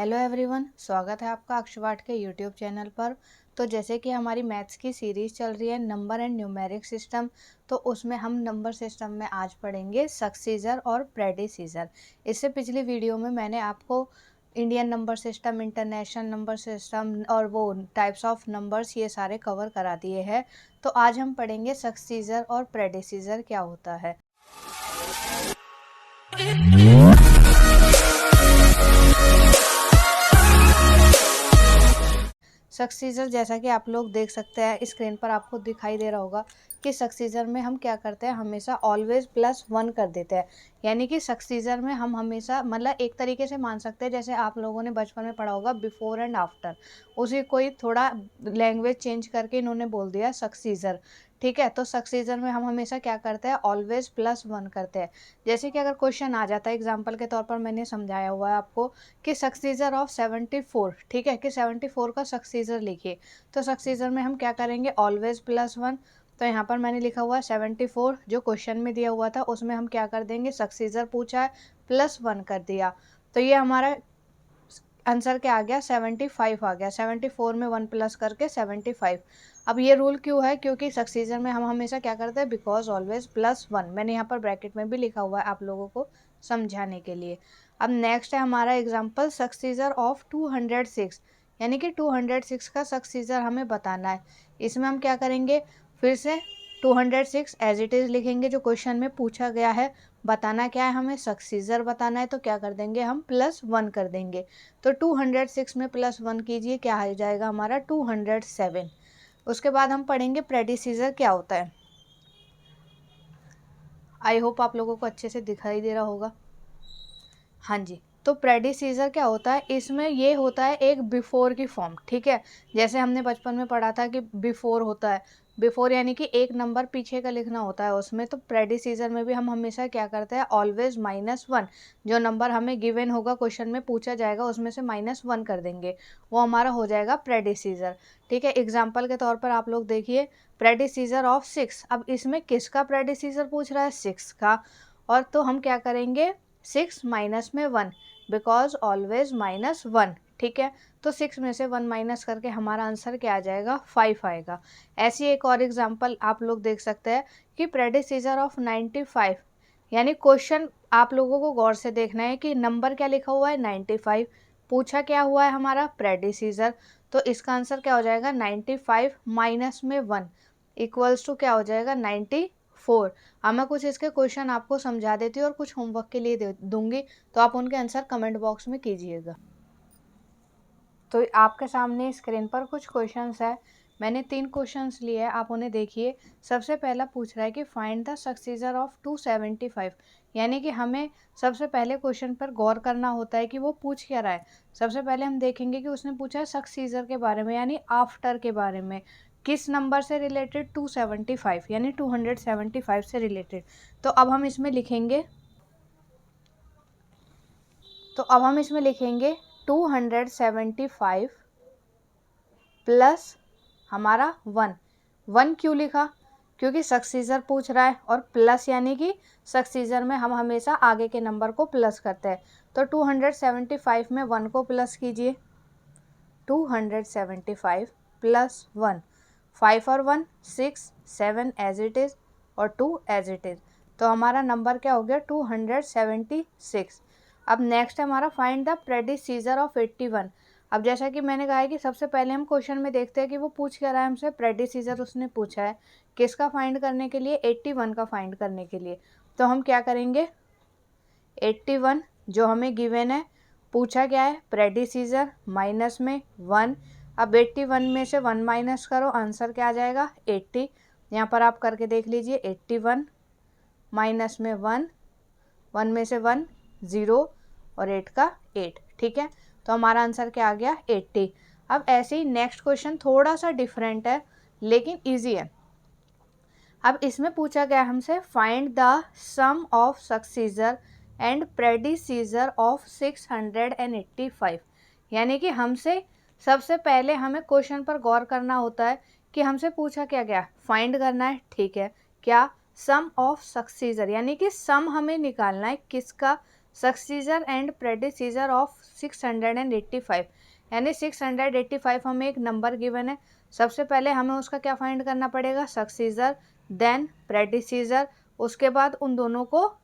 Hello everyone, स्वागत है आपका अक्षवाट के यूट्यूब चैनल पर। तो जैसे कि हमारी मैथ्स की सीरीज़ चल रही है नंबर एंड न्यूमेरिक सिस्टम, तो उसमें हम नंबर सिस्टम में आज पढ़ेंगे सक्सीजर और प्रेडिसीजर। इससे पिछली वीडियो में मैंने आपको Indian number system, international number system और वो टाइप्स ऑफ नंबर्स ये सारे कवर करा दिए हैं। तो आज हम पढ़ेंगे सक्सीजर और प्रेडिसीजर क्या होता है। सक्सीजर जैसा कि आप लोग देख सकते हैं स्क्रीन पर आपको दिखाई दे रहा होगा कि सक्सीजर में हम क्या करते हैं, हमेशा ऑलवेज +1 कर देते हैं। यानी कि सक्सीजर में हम हमेशा मतलब एक तरीके से मान सकते हैं, जैसे आप लोगों ने बचपन में पढ़ा होगा बिफोर एंड आफ्टर, उसी कोई थोड़ा लैंग्वेज चेंज करके इन्होंने बोल दिया सक्सीजर। ठीक है, तो सक्सीजर में हम हमेशा क्या करते हैं, ऑलवेज +1 करते हैं। जैसे कि अगर क्वेश्चन आ जाता है, एग्जाम्पल के तौर पर मैंने समझाया हुआ है आपको कि सक्सीजर ऑफ 74, ठीक है, कि 74 का सक्सीजर लिखिए। तो सक्सीजर में हम क्या करेंगे, ऑलवेज +1। तो यहाँ पर मैंने लिखा हुआ है 74, जो क्वेश्चन में दिया हुआ था उसमें हम क्या कर देंगे, सक्सीजर पूछा है +1 कर दिया। तो ये हमारा आंसर क्या आ गया, 75 आ गया। 74 में 1 प्लस करके 75। अब ये रूल क्यों है, क्योंकि सक्सीजर में हम हमेशा क्या करते हैं, बिकॉज ऑलवेज +1। मैंने यहाँ पर ब्रैकेट में भी लिखा हुआ है आप लोगों को समझाने के लिए। अब नेक्स्ट है हमारा एग्जाम्पल सक्सीजर ऑफ 206, यानी कि 206 का सक्सीजर हमें बताना है। इसमें हम क्या करेंगे, फिर से 206 एज इट इज़ लिखेंगे जो क्वेश्चन में पूछा गया है। बताना क्या है, हमें सक्सीजर बताना है, तो क्या कर देंगे, हम +1 कर देंगे। तो 206 में +1 कीजिए, क्या आ जाएगा हमारा 207। उसके बाद हम पढ़ेंगे प्रेडिसीजर क्या होता है। आई होप आप लोगों को अच्छे से दिखाई दे रहा होगा। हाँ जी, तो प्रेडिसीजर क्या होता है, इसमें ये होता है एक बिफोर की फॉर्म। ठीक है, जैसे हमने बचपन में पढ़ा था कि बिफोर होता है, बिफोर यानी कि एक नंबर पीछे का लिखना होता है उसमें। तो प्रेडिसीजर में भी हम हमेशा क्या करते हैं, ऑलवेज -1, जो नंबर हमें गिवन होगा, क्वेश्चन में पूछा जाएगा, उसमें से -1 कर देंगे, वो हमारा हो जाएगा प्रेडिसीजर। ठीक है, एग्जाम्पल के तौर पर आप लोग देखिए, प्रेडिसीजर ऑफ 6। अब इसमें किसका प्रेडिसीजर पूछ रहा है, 6 का। और तो हम क्या करेंगे, 6 माइनस में 1, बिकॉज ऑलवेज -1। ठीक है, तो 6 में से 1 माइनस करके हमारा आंसर क्या आ जाएगा, 5 आएगा। ऐसी एक और एग्जांपल आप लोग देख सकते हैं कि प्रेडिसीजर ऑफ 95, यानी क्वेश्चन आप लोगों को गौर से देखना है कि नंबर क्या लिखा हुआ है, 95, पूछा क्या हुआ है हमारा प्रेडिसीजर। तो इसका आंसर क्या हो जाएगा, 95 माइनस में 1 इक्वल्स टू क्या हो जाएगा, 94। अब मैं कुछ इसके क्वेश्चन आपको समझा देती हूँ और कुछ होमवर्क के लिए दे दूंगी, तो आप उनके आंसर कमेंट बॉक्स में कीजिएगा। तो आपके सामने स्क्रीन पर कुछ क्वेश्चंस है, मैंने 3 क्वेश्चंस लिए हैं, आप उन्हें देखिए। सबसे पहला पूछ रहा है कि फाइंड द सक्सीजर ऑफ 275, यानी कि हमें सबसे पहले क्वेश्चन पर गौर करना होता है कि वो पूछ क्या रहा है। सबसे पहले हम देखेंगे कि उसने पूछा है सक्सीजर के बारे में, यानी आफ्टर के बारे में। किस नंबर से रिलेटेड, 275, यानी 275 से रिलेटेड। तो अब हम इसमें लिखेंगे, 275 प्लस हमारा 1 क्यों लिखा, क्योंकि सक्सीजर पूछ रहा है, और प्लस यानी कि सक्सीजर में हम हमेशा आगे के नंबर को प्लस करते हैं। तो 275 में 1 को प्लस कीजिए, 275 प्लस 1, 5 और 1 6, 7 एज इट इज़ और 2 एज इट इज़। तो हमारा नंबर क्या हो गया, 276। अब नेक्स्ट हमारा फाइंड द प्रेडिसीजर ऑफ 81। अब जैसा कि मैंने कहा है कि सबसे पहले हम क्वेश्चन में देखते हैं कि वो पूछ क्या रहा है हमसे, प्रेडिसीजर उसने पूछा है किसका फाइंड करने के लिए, 81 का फाइंड करने के लिए। तो हम क्या करेंगे, 81 जो हमें गिवन है, पूछा क्या है, प्रेडिसीजर माइनस में 1। अब 81 में से 1 माइनस करो, आंसर क्या आ जाएगा, 80। यहाँ पर आप करके देख लीजिए, 81 माइनस में 1, 1 में से 1 0 और 8 का 8। ठीक है, तो हमारा आंसर क्या आ गया, 80। अब ऐसे ही नेक्स्ट क्वेश्चन थोड़ा सा डिफरेंट है लेकिन ईजी है। अब इसमें पूछा गया हमसे find the sum of successor and predecessor of 685, यानी कि हमसे सबसे पहले हमें क्वेश्चन पर गौर करना होता है कि हमसे पूछा क्या गया, फाइंड करना है। ठीक है, क्या, सम ऑफ सक्सीजर, यानी कि सम हमें निकालना है किसका, सक्सीजर एंड प्रेडिसीजर ऑफ 685, यानी 685 हमें एक नंबर गिवन है। सबसे पहले हमें उसका क्या फाइंड करना पड़ेगा, सक्सीजर देन प्रेडिसीजर, उसके बाद उन दोनों को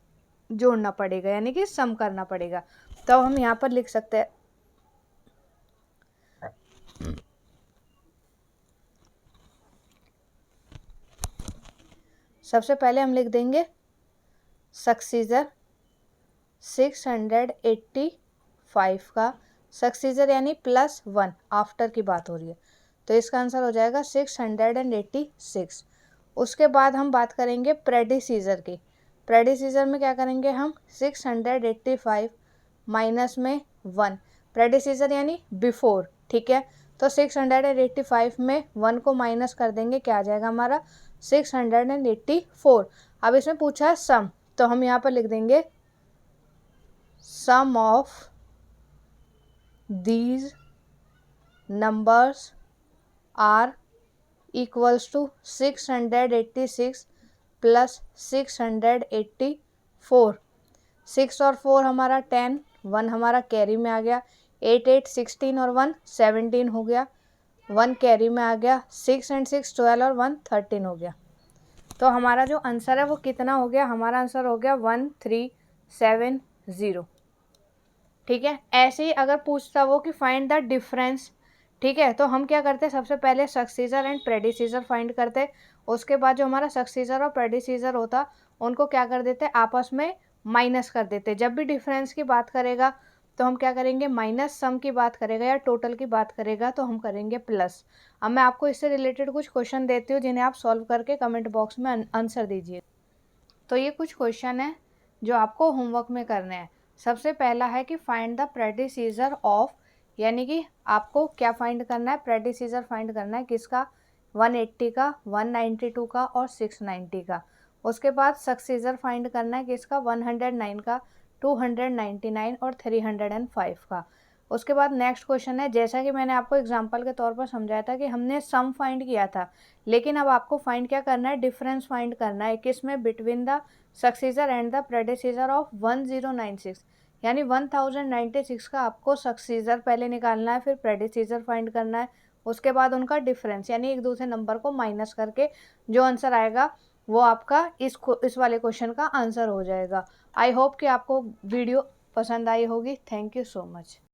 जोड़ना पड़ेगा यानी कि सम करना पड़ेगा। तो हम यहाँ पर लिख सकते हैं सबसे पहले हम लिख देंगे सक्सीजर 685 का, सक्सीजर यानी +1 आफ्टर की बात हो रही है, तो इसका आंसर हो जाएगा 686। उसके बाद हम बात करेंगे प्रेडिसीजर की। प्रेडिसीजर में क्या करेंगे हम, 685 माइनस में 1, प्रेडिसीजर यानी बिफोर, ठीक है। तो 685 में 1 को माइनस कर देंगे, क्या आ जाएगा हमारा 684। अब इसमें पूछा है सम, तो हम यहाँ पर लिख देंगे sum of these numbers are equals to 686 plus 684। 6 और 4 हमारा 10, 1 हमारा कैरी में आ गया, 8 8 16 और 1 17 हो गया, 1 कैरी में आ गया, 6 and 6 12 और 1 13 हो गया। तो हमारा जो आंसर है वो कितना हो गया, हमारा आंसर हो गया 1370, ठीक है। ऐसे ही अगर पूछता वो कि फाइंड द डिफरेंस, ठीक है, तो हम क्या करते हैं, सबसे पहले सक्सीजर एंड प्रेडिसीजर फाइंड करते, उसके बाद जो हमारा सक्सीजर और प्रेडिसीजर होता उनको क्या कर देते, आपस में माइनस कर देते। जब भी डिफरेंस की बात करेगा तो हम क्या करेंगे, माइनस, सम की बात करेगा या टोटल की बात करेगा तो हम करेंगे प्लस। अब मैं आपको इससे रिलेटेड कुछ क्वेश्चन देती हूँ जिन्हें आप सॉल्व करके कमेंट बॉक्स में आंसर दीजिए। तो ये कुछ क्वेश्चन है जो आपको होमवर्क में करने हैं। सबसे पहला है कि फाइंड द प्रेडिसीजर ऑफ, यानी कि आपको क्या फाइंड करना है, प्रेडिसीजर फाइंड करना है किसका, 180 का, 192 का और 690 का। उसके बाद सक्सीजर फाइंड करना है किसका, 109 का, 299 और 305 का। उसके बाद नेक्स्ट क्वेश्चन है, जैसा कि मैंने आपको एग्जांपल के तौर पर समझाया था कि हमने सम फाइंड किया था, लेकिन अब आपको फाइंड क्या करना है, डिफरेंस फाइंड करना है किसमें, between the successor and the predecessor of 1096, यानी 1096 का आपको सक्सीजर पहले निकालना है, फिर प्रेडिसीजर फाइंड करना है, उसके बाद उनका डिफरेंस यानी एक दूसरे नंबर को माइनस करके जो आंसर आएगा वो आपका इस वाले क्वेश्चन का आंसर हो जाएगा। आई होप कि आपको वीडियो पसंद आई होगी। Thank you so much.